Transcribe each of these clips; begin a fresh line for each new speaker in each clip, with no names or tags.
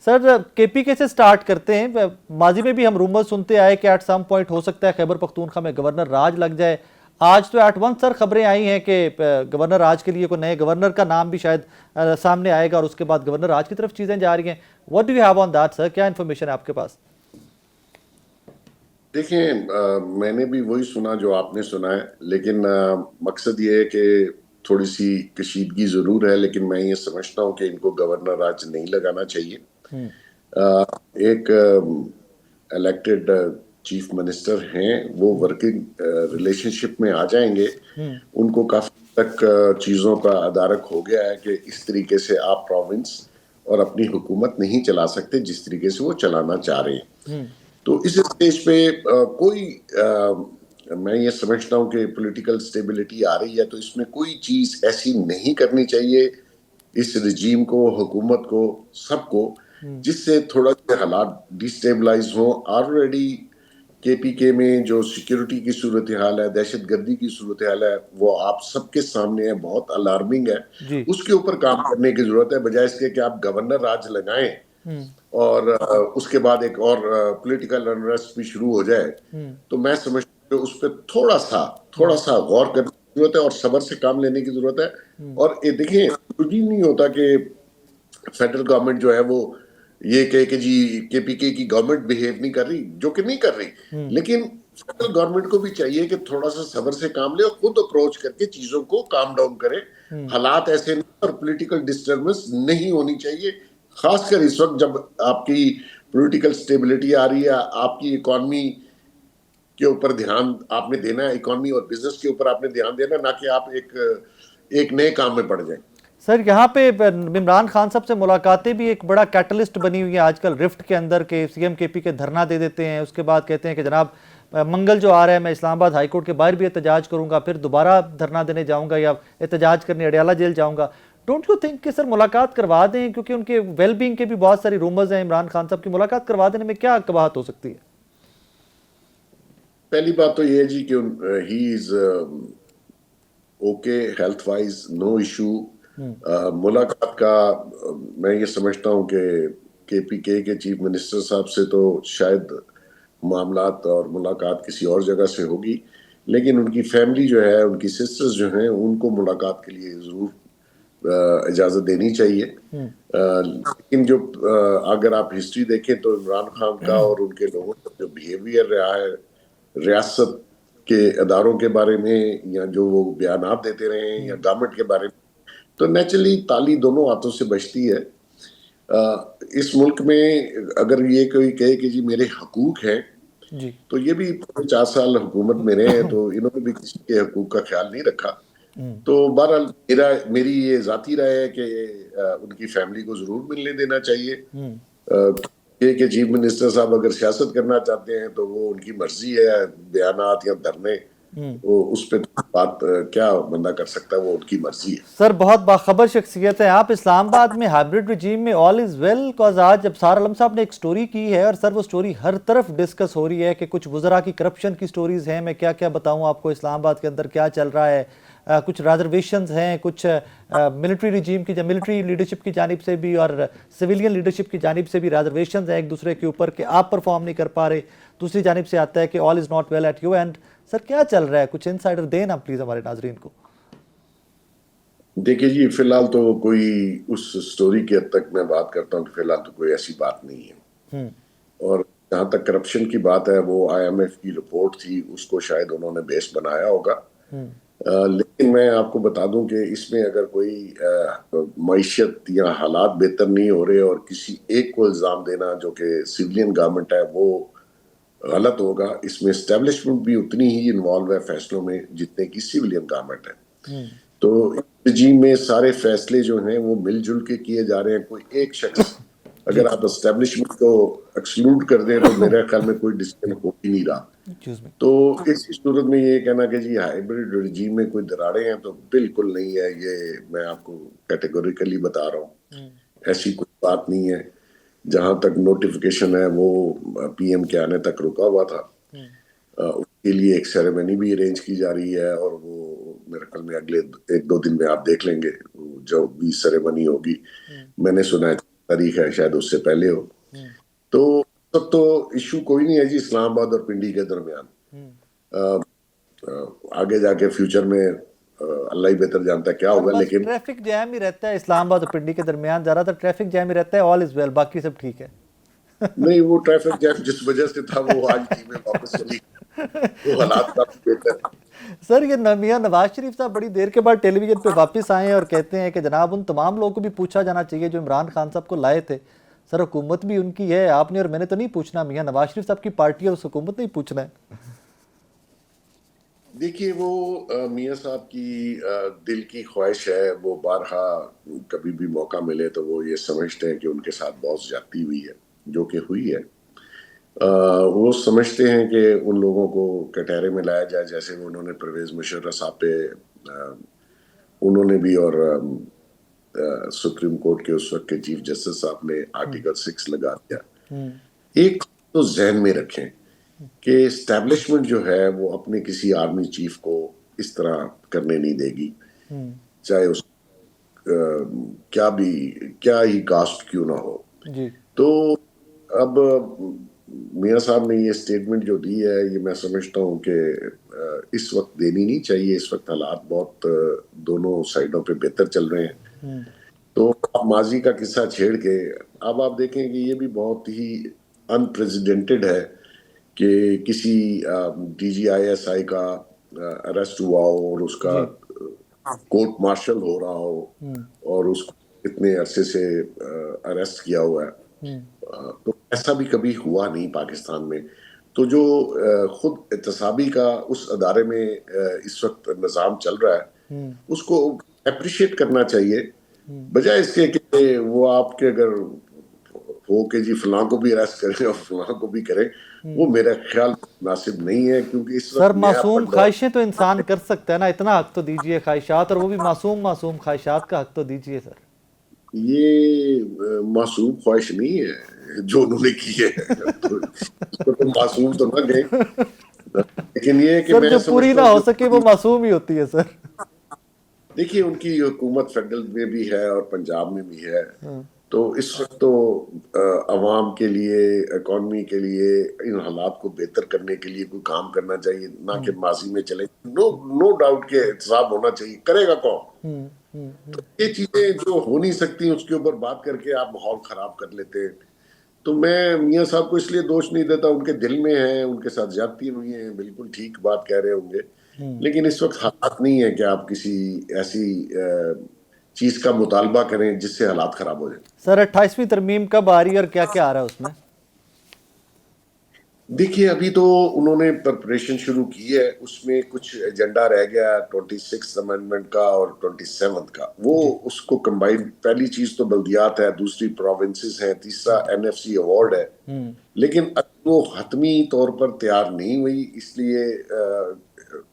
سر کے پی کے سے سٹارٹ کرتے ہیں. ماضی میں بھی ہم رومر سنتے آئے کہ ایٹ سم پوائنٹ ہو سکتا ہے خیبر پختونخوا میں گورنر راج لگ جائے. آج تو ایٹ ون سر خبریں آئی ہیں کہ گورنر راج کے لیے کوئی نئے گورنر کا نام بھی شاید سامنے آئے گا اور اس کے بعد گورنر راج کی طرف چیزیں جا رہی ہیں. What do you have on that sir? کیا انفارمیشن ہے آپ کے پاس؟
دیکھیں میں نے بھی وہی سنا جو آپ نے سنا ہے، لیکن مقصد یہ ہے کہ تھوڑی سی کشیدگی ضرور ہے، لیکن میں یہ سمجھتا ہوں کہ ان کو گورنر راج نہیں لگانا چاہیے. ایک الیکٹڈ چیف منسٹر ہیں، وہ ورکنگ ریلیشن شپ میں آ جائیں گے. ان کو کافی تک چیزوں کا ادارک ہو گیا ہے کہ اس طریقے سے آپ پروونس اور اپنی حکومت نہیں چلا سکتے جس طریقے سے وہ چلانا چاہ رہے ہیں. تو اس اسٹیج پہ کوئی میں یہ سمجھتا ہوں کہ پولیٹیکل سٹیبلٹی آ رہی ہے، تو اس میں کوئی چیز ایسی نہیں کرنی چاہیے اس رجیم کو، حکومت کو، سب کو، جس سے تھوڑا سا حالات ڈیسٹیبلائز ہوں. آلریڈی کے پی کے میں جو سیکیورٹی کی صورتحال ہے، دہشت گردی کی صورتحال ہے، وہ آپ سب کے سامنے ہے، بہت الارمنگ ہے. اس کے اوپر کام کرنے کی ضرورت ہے، بجائے اس کے کہ آپ گورنر راج لگائیں اور اس کے بعد ایک اور پولیٹیکل انریسٹ بھی شروع ہو جائے. تو میں سمجھتا ہوں کہ اس پہ تھوڑا سا غور کرنے کی ضرورت ہے اور صبر سے کام لینے کی ضرورت ہے. اور دیکھیں کچھ نہیں ہوتا کہ فیڈرل گورنمنٹ جو ہے وہ یہ کہے کہ جی کے پی کے کی گورنمنٹ بہیو نہیں کر رہی، جو کہ نہیں کر رہی، لیکن فیڈرل گورنمنٹ کو بھی چاہیے کہ تھوڑا سا صبر سے کام لے اور خود اپروچ کر کے چیزوں کو کام ڈاؤن کرے. حالات ایسے نہیں اور پولیٹیکل ڈسٹربنس نہیں ہونی چاہیے، خاص کر اس وقت جب آپ کی پولیٹیکل سٹیبلٹی آ رہی ہے. آپ کی اکانومی کے اوپر دھیان آپ نے دینا ہے، اکانومی اور بزنس کے اوپر آپ نے دھیان دینا، نہ کہ آپ ایک نئے کام میں پڑ جائیں.
سر یہاں پہ عمران خان صاحب سے ملاقاتیں بھی ایک بڑا کیٹلسٹ بنی ہوئی ہیں آج کل رفٹ کے اندر، کہ سی ایم کے پی کے دھرنا دے دیتے ہیں، اس کے بعد کہتے ہیں کہ جناب منگل جو آ رہا ہے میں اسلام آباد ہائی کورٹ کے باہر بھی احتجاج کروں گا، پھر دوبارہ دھرنا دینے جاؤں گا یا احتجاج کرنے اڈیالہ جیل جاؤں گا. ڈونٹ یو تھنک کہ سر ملاقات کروا دیں، کیونکہ ان کے ویل بینگ کے بھی بہت ساری رومرز ہیں، عمران خان صاحب کی ملاقات کروا دینے میں کیا قباحت ہو سکتی ہے؟
پہلی بات تو یہ ہے جی کہ he is okay health wise, no issue. ملاقات کا میں یہ سمجھتا ہوں کہ کے پی کے چیف منسٹر صاحب سے تو شاید معاملات اور ملاقات کسی اور جگہ سے ہوگی، لیکن ان کی فیملی جو ہے، ان کی سسٹرز جو ہیں، ان کو ملاقات کے لیے ضرور اجازت دینی چاہیے. لیکن جو اگر آپ ہسٹری دیکھیں تو عمران خان کا اور ان کے لوگوں کا جو بیہیویئر رہا ہے ریاست کے اداروں کے بارے میں، یا جو وہ بیانات دیتے رہے ہیں، یا گورنمنٹ کے بارے میں، تو نیچرلی تالی دونوں ہاتھوں سے بجتی ہے. اس ملک میں اگر یہ کوئی کہے کہ جی میرے حقوق ہیں، تو یہ بھی 4 سال حکومت میں رہے ہیں، تو انہوں نے بھی کسی کے حقوق کا خیال نہیں رکھا. تو بہرحال میری یہ ذاتی رائے ہے کہ ان کی فیملی کو ضرور ملنے دینا چاہیے. کہ چیف منسٹر صاحب اگر سیاست کرنا چاہتے ہیں تو وہ ان کی مرضی ہے، بیانات یا دھرنے، وہ اس پہ بات کیا بندہ کر سکتا ہے، وہ ان کی مرضی ہے.
سر بہت باخبر شخصیت ہے آپ. اسلام آباد میں ہائبرڈ رجیم میں آل از ویل، کاز آج جب سار عالم صاحب نے ایک سٹوری کی ہے، اور سر وہ سٹوری ہر طرف ڈسکس ہو رہی ہے کہ کچھ وزراء کی کرپشن کی سٹوریز ہیں. میں کیا کیا بتاؤں آپ کو اسلام آباد کے اندر کیا چل رہا ہے. کچھ ریزرویشنز ہیں، کچھ ملٹری رجیم کی، ملٹری لیڈرشپ کی جانب سے بھی اور سویلین لیڈرشپ کی جانب سے بھی ریزرویشنز ہیں ایک دوسرے کے اوپر کہ آپ پرفارم نہیں کر پا رہے. دوسری جانب سے آتا ہے کہ all is not well at you and. Sir کیا چل رہا ہے؟ کچھ انسائڈر دیں نا پلیز ہمارے ناظرین کو.
دیکھیے جی، فی الحال تو کوئی اس سٹوری کی حد تک میں بات کرتا ہوں کہ فی الحال تو کوئی ایسی بات نہیں ہے. اور جہاں تک کرپشن کی بات ہے، وہ آئی ایم ایف کی رپورٹ تھی، اس کو شاید انہوں نے بیس بنایا ہوگا. لیکن میں آپ کو بتا دوں کہ اس میں اگر کوئی معیشت یا حالات بہتر نہیں ہو رہے اور کسی ایک کو الزام دینا جو کہ سویلین گورنمنٹ ہے، وہ غلط ہوگا. اس میں اسٹیبلشمنٹ بھی اتنی ہی انوالو ہے فیصلوں میں جتنے کی سویلین گورنمنٹ ہے. تو رجیم میں سارے فیصلے جو ہیں وہ مل جل کے کیے جا رہے ہیں. کوئی ایک شخص اگر آپ اسٹیبلشمنٹ کو ایکسکلوڈ کر دیں تو میرے خیال میں کوئی ڈسیزن ہو ہی نہیں رہا. تو اس صورت میں یہ کہنا کہ جی ہائبرڈ رجیم میں کوئی دراڑیں ہیں، تو بالکل نہیں ہے. یہ میں آپ کو کیٹیگوریکلی بتا رہا ہوں، ایسی کوئی بات نہیں ہے. جہاں تک نوٹیفیکیشن ہے وہ پی ایم کے آنے تک رکا ہوا تھا. اس کے لیے ایک سیریمنی بھی ارینج کی جا رہی ہے، اور وہ میرے خیال میں اگلے 1-2 دن میں آپ دیکھ لیں گے جو بھی سیریمنی ہوگی. میں نے سنا ہے تاریخ ہے شاید اس سے پہلے ہو. تو سب تو ایشو کوئی نہیں ہے جی اسلام آباد اور پنڈی کے درمیان. آگے جا کے فیوچر میں اللہ ہی بہتر جانتا ہے کیا
سر
ہوگا.
بس
لیکن
ٹریفک جیم ہی رہتا ہے اسلام آباد اور پنڈی کے درمیان، زیادہ تر ٹریفک جیم ہی رہتا ہے. آل از ویل، باقی سب ٹھیک ہے.
نہیں، وہ ٹریفک جیم جس وجہ سے تھا وہ آج ٹیمیں واپس چلی، وہ حالات کافی بہتر.
سر یہ میاں نواز شریف صاحب بڑی دیر کے بعد ٹیلی ویژن پہ واپس آئے ہیں اور کہتے ہیں کہ جناب ان تمام لوگوں کو بھی پوچھا جانا چاہیے جو عمران خان صاحب کو لائے تھے. سر حکومت بھی ان کی ہے، آپ نے اور میں نے تو نہیں پوچھنا، میاں نواز شریف صاحب کی پارٹی اور اس حکومت نے ہی پوچھنا ہے.
دیکھیے وہ میاں صاحب کی دل کی خواہش ہے، وہ بارہا کبھی بھی موقع ملے تو وہ یہ سمجھتے ہیں کہ ان کے ساتھ بہت زیادتی ہوئی ہے، جو کہ ہوئی ہے. وہ سمجھتے ہیں کہ ان لوگوں کو کٹہرے میں لایا جائے، جیسے وہ انہوں نے پرویز مشرف صاحب پہ انہوں نے بھی، اور سپریم کورٹ کے اس وقت کے چیف جسٹس صاحب نے آرٹیکل 6 لگا دیا. ایک تو ذہن میں رکھیں کہ اسٹیبلشمنٹ جو ہے وہ اپنے کسی آرمی چیف کو اس طرح کرنے نہیں دے گی، چاہے اس کیا ہی کاسٹ کیوں نہ ہو.
جی
تو اب میاں صاحب نے یہ اسٹیٹمنٹ جو دی ہے، یہ میں سمجھتا ہوں کہ اس وقت دینی نہیں چاہیے. اس وقت حالات بہت دونوں سائڈوں پہ بہتر چل رہے ہیں. تو ماضی کا قصہ چھیڑ کے اب آپ دیکھیں کہ یہ بھی بہت ہی انپریزیڈنٹڈ ہے کہ کسی D G I S I کا اریسٹ ہوا ہو اور اس کا
جی
کورٹ مارشل ہو رہا ہو اور اس کو اتنے عرصے سے اریسٹ کیا ہوا ہے. تو ایسا بھی کبھی ہوا نہیں پاکستان میں. تو جو خود احتسابی کا اس ادارے میں اس وقت نظام چل رہا ہے، اس کو اپریشیٹ کرنا چاہیے، بجائے اس کے کہ وہ آپ کے اگر ہو کہ جی فلاں کو بھی اریسٹ کریں اور فلاں کو بھی کریں. وہ میرا خیال مناسب نہیں ہے، کیونکہ اس
سر
وقت نیا
معصوم
پن
خواہشیں تو انسان کر سکتا ہے نا، اتنا حق تو دیجئے خواہشات، اور وہ بھی معصوم خواہشات کا حق تو دیجئے. سر
یہ معصوم خواہش نہیں ہے جو انہوں نے کی ہے، تو اس کو تو معصوم تو نہ گئے. لیکن یہ ہے کہ
سر
میں
جو پوری
سمجھتا
نہ
ہوں
ہو سکے وہ
کہ
معصوم ہی ہوتی ہے. سر
دیکھیے ان کی حکومت فیڈرل میں بھی ہے اور پنجاب میں بھی ہے. تو اس وقت تو عوام کے لیے، اکانومی کے لیے، ان حالات کو بہتر کرنے کے لیے کوئی کام کرنا چاہیے، نہ کہ ماضی میں چلے. نو ڈاؤٹ کہ احتساب ہونا چاہیے، کرے گا کون؟ تو یہ چیزیں جو ہو نہیں سکتی اس کے اوپر بات کر کے آپ ماحول خراب کر لیتے ہیں. تو میں میاں صاحب کو اس لیے دوش نہیں دیتا، ان کے دل میں ہے، ان کے ساتھ زیادتی ہوئی ہیں، بالکل ٹھیک بات کہہ رہے ہوں گے. لیکن اس وقت حالات نہیں ہے کہ آپ کسی ایسی چیز کا مطالبہ کریں جس سے حالات خراب ہو جائیں.
سر 28ویں ترمیم کب آ رہی ہے اور کیا کیا آ رہا ہے اس میں؟
دیکھیے ابھی تو انہوں نے پریپریشن شروع کی ہے، اس میں کچھ ایجنڈا رہ گیا 26 امینڈمنٹ کا اور 27 کا. وہ اس کو کمبائن، پہلی چیز تو بلدیات ہے، دوسری پروونسز ہیں، تیسرا NFC ایوارڈ ہے. لیکن وہ حتمی طور پر تیار نہیں ہوئی، اس لیے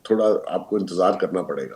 تھوڑا آپ کو انتظار کرنا پڑے گا.